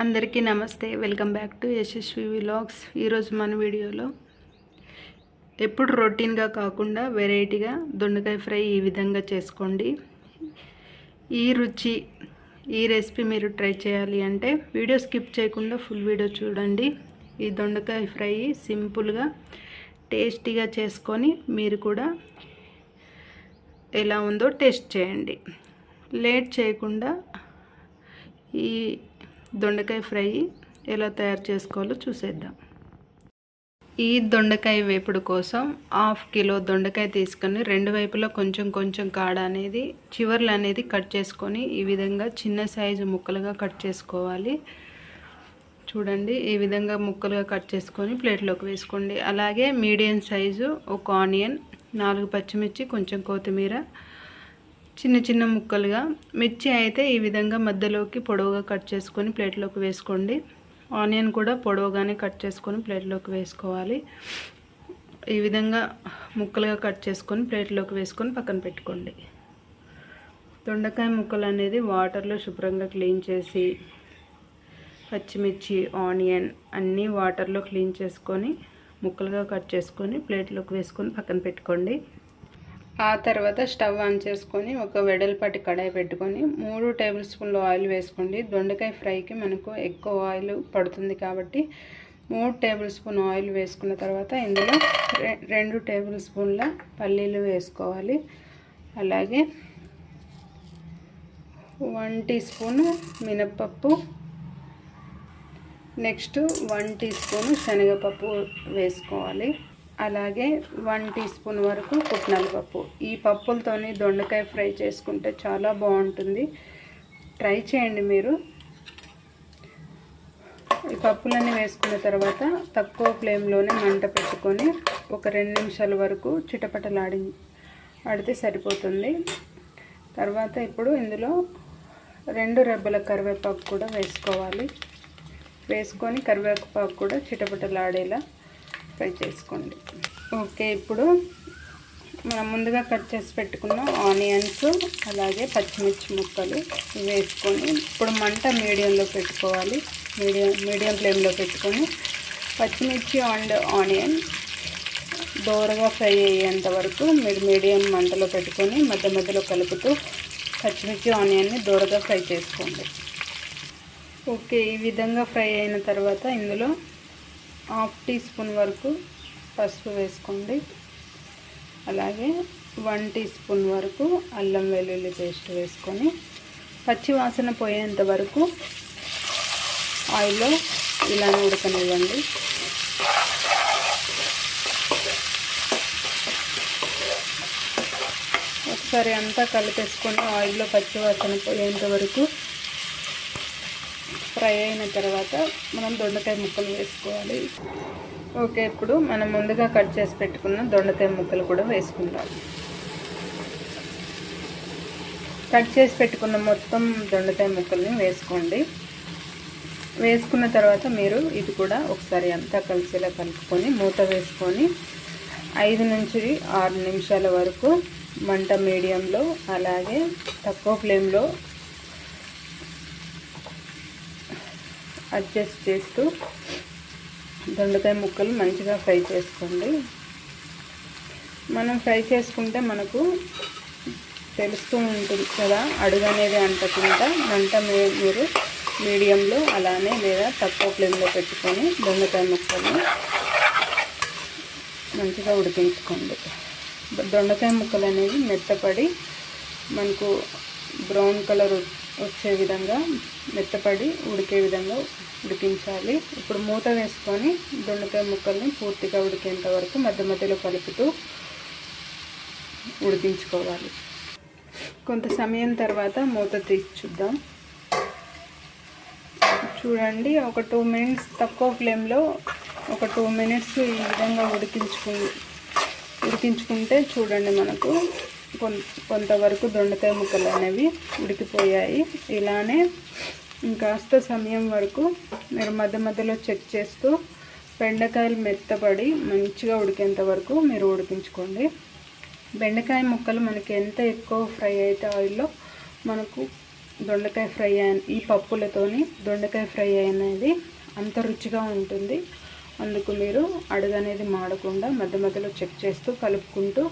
అందరికీ నమస్తే, welcome back to Yashasvi vlogs. ఈరోజు మన వీడియోలో ఎప్పుడు రొటీన్గా కాకుండా వెరైటీగా దొండకాయ ఫ్రై ఈ విధంగా చేసుకోండి. ఈ రెసిపీ మీరు ట్రై చేయాలి అంటే వీడియో స్కిప్ చేయకుండా ఫుల్ వీడియో చూడండి. ఈ దొండకాయ ఫ్రై సింపుల్గా టేస్టీగా చేసుకొని మీరు కూడా ఎలా ఉందో టేస్ట్ చేయండి. లేట్ చేయకుండా ఈ దొండకాయ ఫ్రై ఎలా తయారు చేసుకోవాలో చూసేద్దాం. ఈ దొండకాయ వేపుడు కోసం 1/2 కిలో దొండకాయ తీసుకొని రెండు వైపులా కొంచెం కొంచెం కాడ అనేది చివర్లు అనేది కట్ చేసుకొని ఈ విధంగా చిన్న సైజు ముక్కలుగా కట్ చేసుకోవాలి. చూడండి, ఈ విధంగా ముక్కలుగా కట్ చేసుకొని ప్లేట్లోకి వేసుకోండి. అలాగే మీడియం సైజు ఒక ఆనియన్, 4 పచ్చిమిర్చి, కొంచెం కొత్తిమీర చిన్న చిన్న ముక్కలుగా. మిర్చి అయితే ఈ విధంగా మధ్యలోకి పొడవుగా కట్ చేసుకొని ప్లేట్లోకి వేసుకోండి. ఆనియన్ కూడా పొడవుగానే కట్ చేసుకొని ప్లేట్లోకి వేసుకోవాలి. ఈ విధంగా ముక్కలుగా కట్ చేసుకొని ప్లేట్లోకి వేసుకొని పక్కన పెట్టుకోండి. దొండకాయ ముక్కలు అనేది వాటర్లో శుభ్రంగా క్లీన్ చేసి పచ్చిమిర్చి, ఆనియన్ అన్నీ వాటర్లో క్లీన్ చేసుకొని ముక్కలుగా కట్ చేసుకొని ప్లేట్లోకి వేసుకొని పక్కన పెట్టుకోండి. ఆ తర్వాత స్టవ్ ఆన్ చేసుకొని ఒక వెడల్పాటి కడాయి పెట్టుకొని 3 టేబుల్ స్పూన్లు ఆయిల్ వేసుకోండి. దొండకాయ ఫ్రైకి మనకు ఎక్కువ ఆయిల్ పడుతుంది కాబట్టి 3 టేబుల్ స్పూన్ ఆయిల్ వేసుకున్న తర్వాత ఇందులో 2 టేబుల్ స్పూన్ల పల్లీలు వేసుకోవాలి. అలాగే 1 టీ స్పూన్ మినప్పప్పు, నెక్స్ట్ 1 టీ స్పూన్ శనగపప్పు వేసుకోవాలి. అలాగే 1 టీ స్పూన్ వరకు పుట్నాల పప్పు. ఈ పప్పులతోని దొండకాయ ఫ్రై చేసుకుంటే చాలా బాగుంటుంది. ట్రై చేయండి మీరు. ఈ పప్పులన్నీ వేసుకున్న తర్వాత తక్కువ ఫ్లేమ్లోనే మంట పెట్టుకొని ఒక 2 నిమిషాల వరకు ఆడితే సరిపోతుంది. తర్వాత ఇప్పుడు ఇందులో 2 రెబ్బల కరివేపాకు కూడా వేసుకోవాలి. వేసుకొని కరివేపాకు కూడా చిటపటలాడేలా ఫ్రై చేసుకోండి. ఓకే, ఇప్పుడు మనం ముందుగా కట్ చేసి పెట్టుకున్న ఆనియన్స్ అలాగే పచ్చిమిర్చి ముక్కలు వేసుకొని ఇప్పుడు మంట మీడియంలో పెట్టుకోవాలి. మీడియం ఫ్లేమ్లో పెట్టుకొని పచ్చిమిర్చి అండ్ ఆనియన్ దోరగా ఫ్రై అయ్యేంత వరకు మీరు మీడియం మంటలో పెట్టుకొని మధ్య మధ్యలో కలుపుతూ పచ్చిమిర్చి ఆనియన్ని దోరగా ఫ్రై చేసుకోండి. ఓకే, ఈ విధంగా ఫ్రై అయిన తర్వాత ఇందులో 1/2 టీ స్పూన్ వరకు పసుపు వేసుకోండి. అలాగే 1 టీ స్పూన్ వరకు అల్లం వెల్లుల్లి పేస్ట్ వేసుకొని పచ్చి వాసన పోయేంత వరకు ఆయిల్లో ఇలానే ఉడకనివ్వండి. ఒకసారి అంతా కలిపేసుకొని ఆయిల్లో పచ్చి వాసన పోయేంత వరకు ఫ్రై అయిన తర్వాత మనం దొండకాయ ముక్కలు వేసుకోవాలి. ఓకే, ఇప్పుడు మనం ముందుగా కట్ చేసి పెట్టుకున్న దొండకాయ ముక్కలు కూడా వేసుకుందాం. కట్ చేసి పెట్టుకున్న మొత్తం దొండకాయ ముక్కల్ని వేసుకోండి. వేసుకున్న తర్వాత మీరు ఇది కూడా ఒకసారి అంతా కలిసేలా కలుపుకొని మూత వేసుకొని 5 నుంచి 6 నిమిషాల వరకు మంట మీడియంలో అలాగే తక్కువ ఫ్లేమ్లో అడ్జస్ట్ చేస్తూ దొండకాయ ముక్కలు మంచిగా ఫ్రై చేసుకోండి. మనం ఫ్రై చేసుకుంటే మనకు తెలుస్తూ ఉంటుంది కదా, అడుగు అనేది అంటకుండా మంట మీరు మీడియంలో అలానే లేదా తక్కువ ఫ్లేమ్లో పెట్టుకొని దొండకాయ ముక్కల్ని మంచిగా ఉడికించుకోండి. దొండకాయ ముక్కలు అనేవి మెత్తపడి మనకు బ్రౌన్ కలర్ వచ్చే విధంగా మెత్తపడి ఉడికే విధంగా ఉడికించాలి. ఇప్పుడు మూత వేసుకొని దొండకాయ ముక్కల్ని పూర్తిగా ఉడికేంత వరకు మధ్య మధ్యలో కలుపుతూ ఉడికించుకోవాలి. కొంత సమయం తర్వాత మూత తీసి చూద్దాం. చూడండి, ఒక 2 మినిట్స్ తక్కువ ఫ్లేమ్లో ఒక 2 మినిట్స్ ఈ విధంగా ఉడికించుకుంటే చూడండి మనకు కొంతవరకు దొండకాయ ముక్కలు అనేవి ఉడికిపోయాయి. ఇలానే ఇంకాస్త సమయం వరకు మీరు మధ్య మధ్యలో చెక్ చేస్తూ బెండకాయలు మెత్తపడి మంచిగా ఉడికేంత వరకు మీరు ఉడికించుకోండి. బెండకాయ ముక్కలు మనకి ఎంత ఎక్కువ ఫ్రై అయితే ఆయిల్లో మనకు దొండకాయ ఫ్రై ఈ పప్పులతోని దొండకాయ ఫ్రై అనేది అంత రుచిగా ఉంటుంది. అందుకు మీరు అడుగు అనేది మాడకుండా మధ్య మధ్యలో చెక్ చేస్తూ కలుపుకుంటూ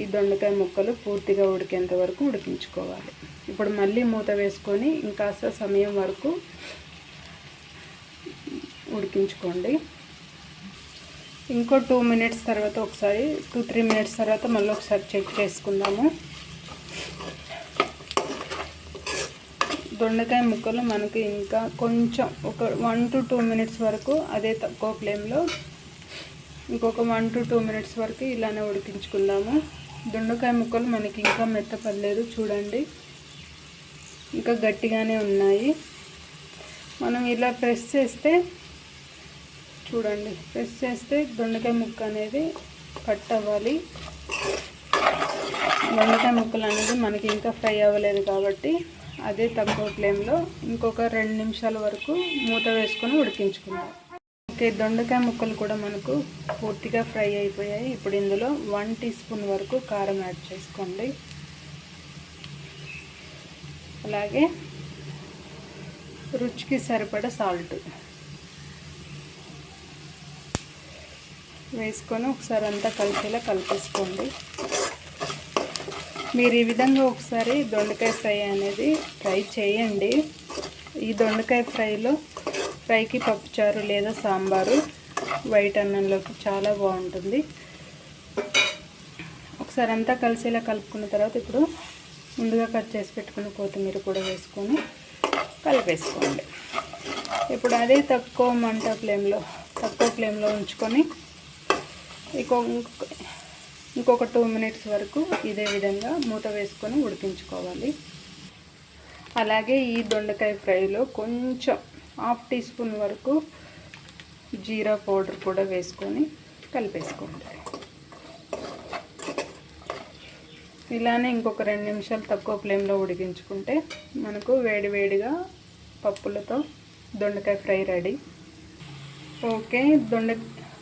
ఈ దొండకాయ ముక్కలు పూర్తిగా ఉడికేంత వరకు ఉడికించుకోవాలి. ఇప్పుడు మళ్ళీ మూత వేసుకొని ఇంకాస్త సమయం వరకు ఉడికించుకోండి. ఇంకో 2 మినిట్స్ తర్వాత ఒకసారి 2-3 మినిట్స్ తర్వాత మళ్ళీ ఒకసారి చెక్ చేసుకుందాము. దొండకాయ ముక్కలు మనకి ఇంకా కొంచెం ఒక 1-2 మినిట్స్ వరకు అదే తక్కువ ఫ్లేమ్లో ఇంకొక 1-2 మినిట్స్ వరకు ఇలానే ఉడికించుకుందాము. దొండకాయ ముక్కలు మనకి ఇంకా మెత్తపడలేదు, చూడండి ఇంకా గట్టిగానే ఉన్నాయి. మనం ఇలా ప్రెస్ చేస్తే చూడండి, ప్రెస్ చేస్తే దొండకాయ ముక్క అనేది కట్ అవ్వాలి. దొండకాయ ముక్కలు అనేది మనకి ఇంకా ఫ్రై అవ్వలేదు కాబట్టి అదే తక్కువ ఫ్లేమ్లో ఇంకొక 2 నిమిషాల వరకు మూత వేసుకొని ఉడికించుకుందాం. ఓకే, దొండకాయ ముక్కలు కూడా మనకు పూర్తిగా ఫ్రై అయిపోయాయి. ఇప్పుడు ఇందులో 1 టీ స్పూన్ వరకు కారం యాడ్ చేసుకోండి. అలాగే రుచికి సరిపడా సాల్ట్ వేసుకొని ఒకసారి అంతా కలిసేలా కలిపేసుకోండి. మీరు ఈ విధంగా ఒకసారి దొండకాయ ఫ్రై అనేది ట్రై చేయండి. ఈ దొండకాయ ఫ్రైకి పప్పుచారు లేదా సాంబారు వైట్ అన్నంలోకి చాలా బాగుంటుంది. ఒకసారి అంతా కలిసేలా కలుపుకున్న తర్వాత ఇప్పుడు ముందుగా కట్ చేసి పెట్టుకున్న కొత్తిమీర కూడా వేసుకొని కలిపేసుకోండి. ఇప్పుడు అదే తక్కువ ఫ్లేమ్లో ఉంచుకొని ఇంకొక 2 మినిట్స్ వరకు ఇదే విధంగా మూత వేసుకొని ఉడికించుకోవాలి. అలాగే ఈ దొండకాయ ఫ్రైలో కొంచెం 1/2 టీ స్పూన్ వరకు జీరా పౌడర్ కూడా వేసుకొని కలిపేసుకోండి. ఇలానే ఇంకొక 2 నిమిషాలు తక్కువ ఫ్లేమ్లో ఉడికించుకుంటే మనకు వేడివేడిగా పప్పులతో దొండకాయ ఫ్రై రెడీ. ఓకే,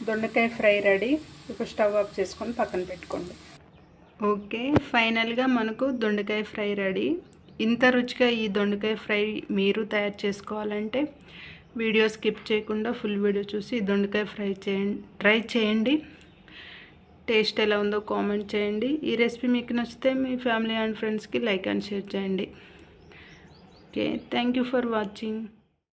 దొండకాయ ఫ్రై రెడీ. ఇప్పుడు స్టవ్ ఆఫ్ చేసుకొని పక్కన పెట్టుకోండి. ఓకే, ఫైనల్గా మనకు దొండకాయ ఫ్రై రెడీ. ఇంత రుచిగా ఈ దొండకాయ ఫ్రై మీరు తయారు చేసుకోవాలంటే వీడియో స్కిప్ చేయకుండా ఫుల్ వీడియో చూసి దొండకాయ ఫ్రై ట్రై చేయండి. టేస్ట్ ఎలా ఉందో కామెంట్ చేయండి. ఈ రెసిపీ మీకు నచ్చితే మీ ఫ్యామిలీ అండ్ ఫ్రెండ్స్కి లైక్ అండ్ షేర్ చేయండి. Okay, thank you for watching.